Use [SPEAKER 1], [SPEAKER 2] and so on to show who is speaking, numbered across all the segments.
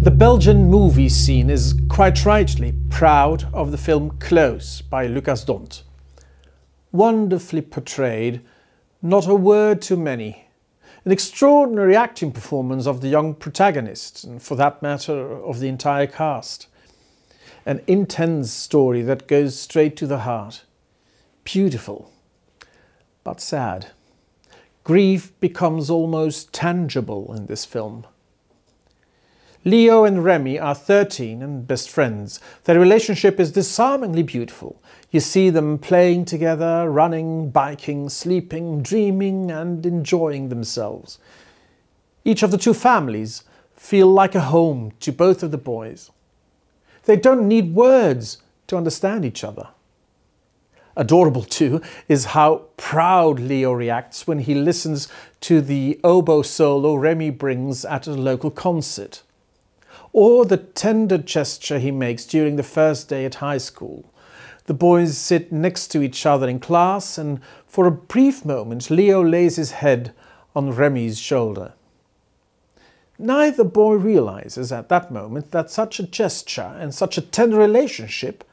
[SPEAKER 1] The Belgian movie scene is quite rightly proud of the film Close by Lucas Dont. Wonderfully portrayed, not a word too many. An extraordinary acting performance of the young protagonist, and for that matter of the entire cast. An intense story that goes straight to the heart. Beautiful, but sad. Grief becomes almost tangible in this film. Leo and Remy are 13 and best friends. Their relationship is disarmingly beautiful. You see them playing together, running, biking, sleeping, dreaming and enjoying themselves. Each of the two families feel like a home to both of the boys. They don't need words to understand each other. Adorable too is how proud Leo reacts when he listens to the oboe solo Remy brings at a local concert. Or the tender gesture he makes during the first day at high school. The boys sit next to each other in class and for a brief moment Leo lays his head on Remy's shoulder. Neither boy realizes at that moment that such a gesture and such a tender relationship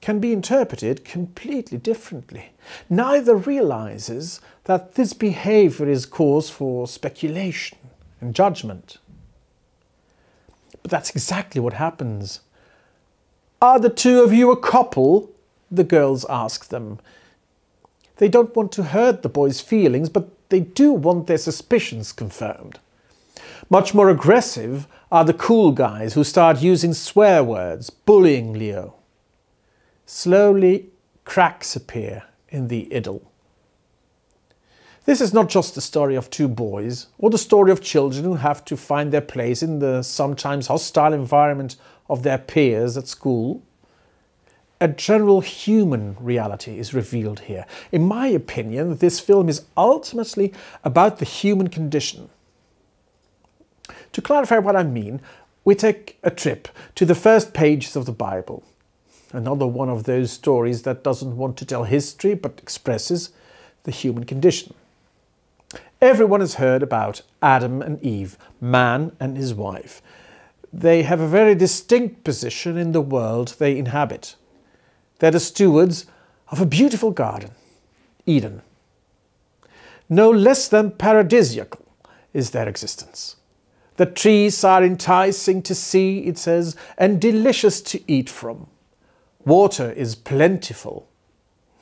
[SPEAKER 1] can be interpreted completely differently. Neither realizes that this behavior is cause for speculation and judgment. But that's exactly what happens. "Are the two of you a couple?" the girls ask them. They don't want to hurt the boys' feelings, but they do want their suspicions confirmed. Much more aggressive are the cool guys who start using swear words, bullying Leo. Slowly, cracks appear in the idyll. This is not just the story of two boys, or the story of children who have to find their place in the sometimes hostile environment of their peers at school. A general human reality is revealed here. In my opinion, this film is ultimately about the human condition. To clarify what I mean, we take a trip to the first pages of the Bible. Another one of those stories that doesn't want to tell history but expresses the human condition. Everyone has heard about Adam and Eve, man and his wife. They have a very distinct position in the world they inhabit. They're the stewards of a beautiful garden, Eden. No less than paradisiacal is their existence. The trees are enticing to see, it says, and delicious to eat from. Water is plentiful.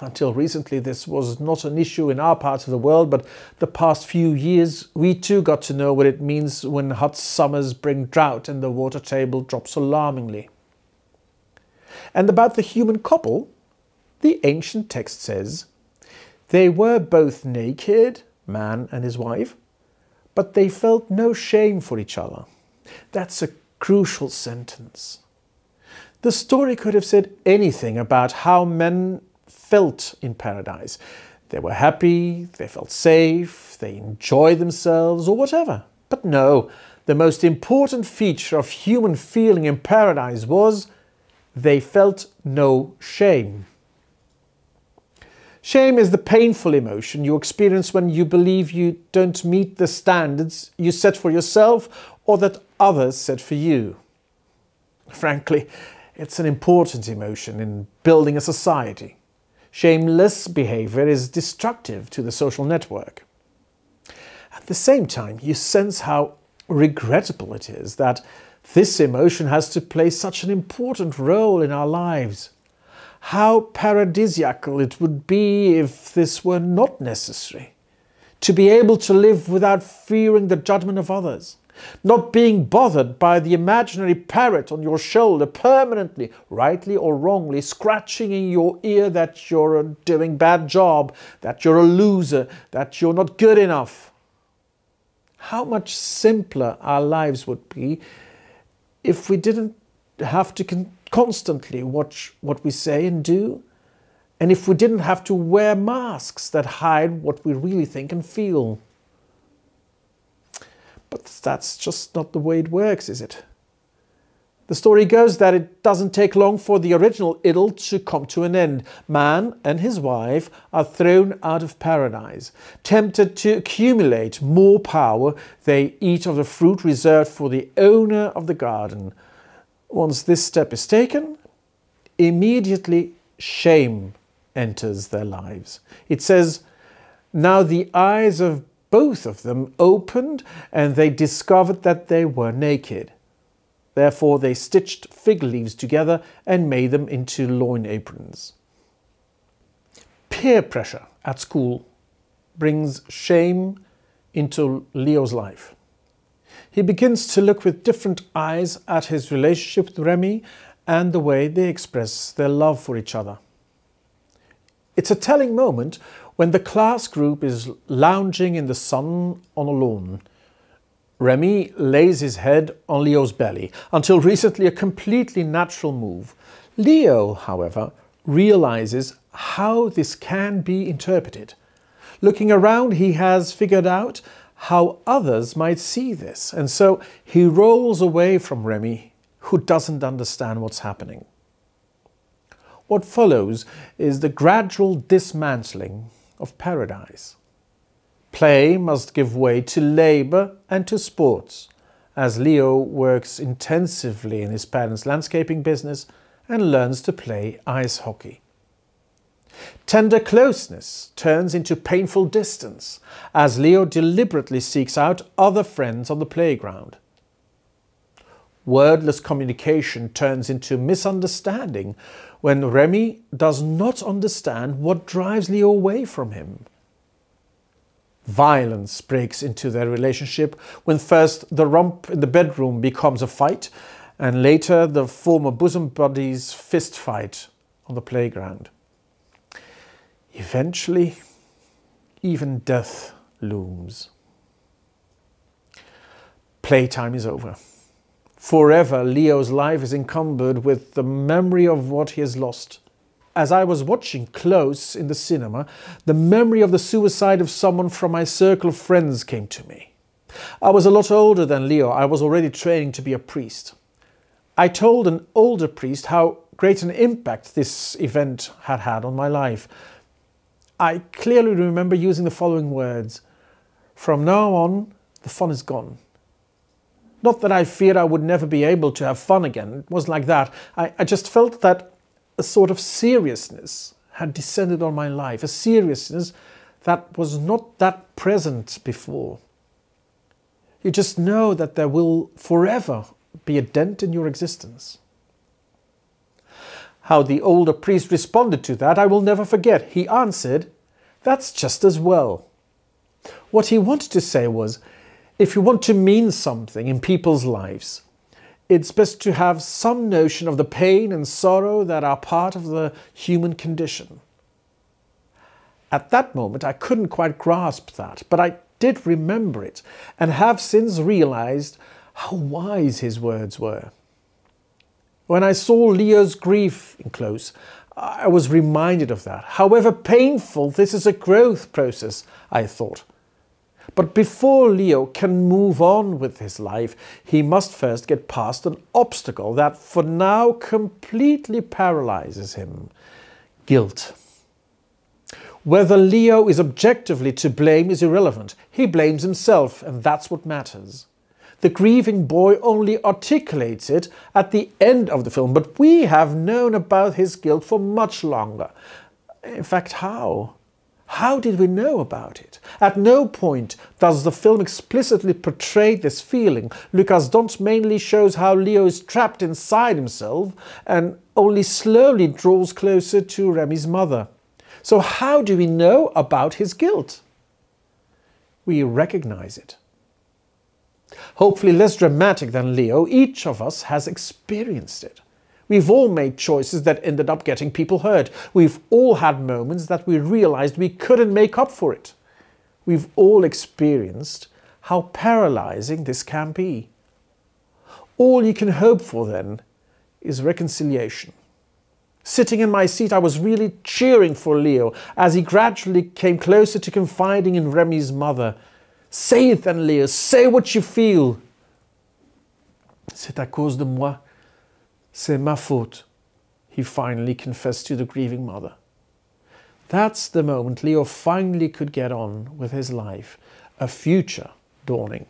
[SPEAKER 1] Until recently this was not an issue in our part of the world, but the past few years we too got to know what it means when hot summers bring drought and the water table drops alarmingly. And about the human couple, the ancient text says, "They were both naked, man and his wife, but they felt no shame for each other." That's a crucial sentence. The story could have said anything about how men felt in paradise. They were happy, they felt safe, they enjoyed themselves, or whatever. But no, the most important feature of human feeling in paradise was they felt no shame. Shame is the painful emotion you experience when you believe you don't meet the standards you set for yourself or that others set for you. Frankly, it's an important emotion in building a society. Shameless behavior is destructive to the social network. At the same time, you sense how regrettable it is that this emotion has to play such an important role in our lives. How paradisiacal it would be if this were not necessary. To be able to live without fearing the judgment of others. Not being bothered by the imaginary parrot on your shoulder permanently, rightly or wrongly, scratching in your ear that you're doing a bad job, that you're a loser, that you're not good enough. How much simpler our lives would be if we didn't have to constantly watch what we say and do, and if we didn't have to wear masks that hide what we really think and feel. But that's just not the way it works, is it? The story goes that it doesn't take long for the original idyll to come to an end. Man and his wife are thrown out of paradise. Tempted to accumulate more power, they eat of the fruit reserved for the owner of the garden. Once this step is taken, immediately shame enters their lives. It says, "Now the eyes of both of them opened, and they discovered that they were naked. Therefore they stitched fig leaves together and made them into loin aprons." Peer pressure at school brings shame into Leo's life. He begins to look with different eyes at his relationship with Remy and the way they express their love for each other. It's a telling moment when the class group is lounging in the sun on a lawn. Remy lays his head on Leo's belly, until recently a completely natural move. Leo, however, realizes how this can be interpreted. Looking around, he has figured out how others might see this, and so he rolls away from Remy, who doesn't understand what's happening. What follows is the gradual dismantling of paradise. Play must give way to labour and to sports, as Leo works intensively in his parents' landscaping business and learns to play ice hockey. Tender closeness turns into painful distance, as Leo deliberately seeks out other friends on the playground. Wordless communication turns into misunderstanding when Remy does not understand what drives Leo away from him. Violence breaks into their relationship when first the romp in the bedroom becomes a fight, and later the former bosom buddies fist fight on the playground. Eventually, even death looms. Playtime is over. Forever, Leo's life is encumbered with the memory of what he has lost. As I was watching Close in the cinema, the memory of the suicide of someone from my circle of friends came to me. I was a lot older than Leo. I was already training to be a priest. I told an older priest how great an impact this event had had on my life. I clearly remember using the following words: "From now on, the fun is gone." Not that I feared I would never be able to have fun again. It wasn't like that. I just felt that a sort of seriousness had descended on my life, a seriousness that was not that present before. You just know that there will forever be a dent in your existence. How the older priest responded to that I will never forget. He answered, "That's just as well." What he wanted to say was, if you want to mean something in people's lives, it's best to have some notion of the pain and sorrow that are part of the human condition. At that moment, I couldn't quite grasp that, but I did remember it and have since realized how wise his words were. When I saw Leo's grief in Close, I was reminded of that. However painful, this is a growth process, I thought. But before Leo can move on with his life, he must first get past an obstacle that for now completely paralyzes him: guilt. Whether Leo is objectively to blame is irrelevant. He blames himself, and that's what matters. The grieving boy only articulates it at the end of the film, but we have known about his guilt for much longer. In fact, how? How did we know about it? At no point does the film explicitly portray this feeling. Lucas Dont mainly shows how Leo is trapped inside himself and only slowly draws closer to Remy's mother. So how do we know about his guilt? We recognize it. Hopefully less dramatic than Leo, each of us has experienced it. We've all made choices that ended up getting people hurt. We've all had moments that we realized we couldn't make up for it. We've all experienced how paralyzing this can be. All you can hope for then is reconciliation. Sitting in my seat, I was really cheering for Leo as he gradually came closer to confiding in Remy's mother. Say it then, Leo, say what you feel. C'est à cause de moi. C'est ma faute, he finally confessed to the grieving mother. That's the moment Leo finally could get on with his life, a future dawning.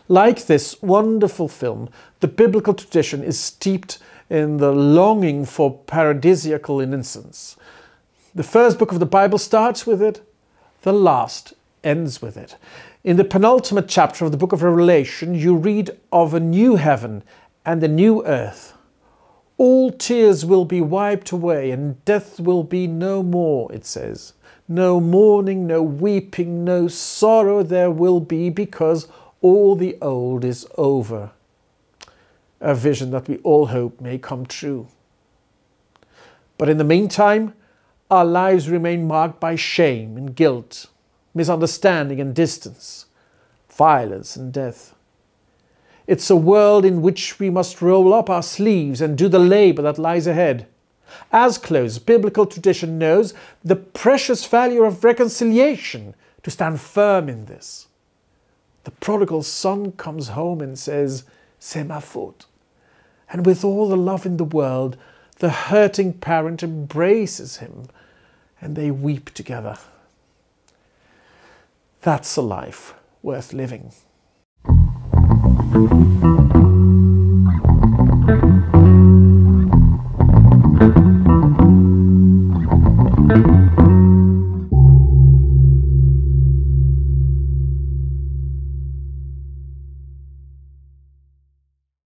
[SPEAKER 1] Like this wonderful film, the biblical tradition is steeped in the longing for paradisiacal innocence. The first book of the Bible starts with it, the last ends with it. In the penultimate chapter of the book of Revelation, you read of a new heaven and a new earth. All tears will be wiped away and death will be no more, it says. No mourning, no weeping, no sorrow there will be, because all the old is over. A vision that we all hope may come true. But in the meantime, our lives remain marked by shame and guilt, misunderstanding and distance, violence and death. It's a world in which we must roll up our sleeves and do the labor that lies ahead. As close biblical tradition knows the precious value of reconciliation, to stand firm in this. The prodigal son comes home and says, "C'est ma faute." And with all the love in the world, the hurting parent embraces him and they weep together. That's a life worth living.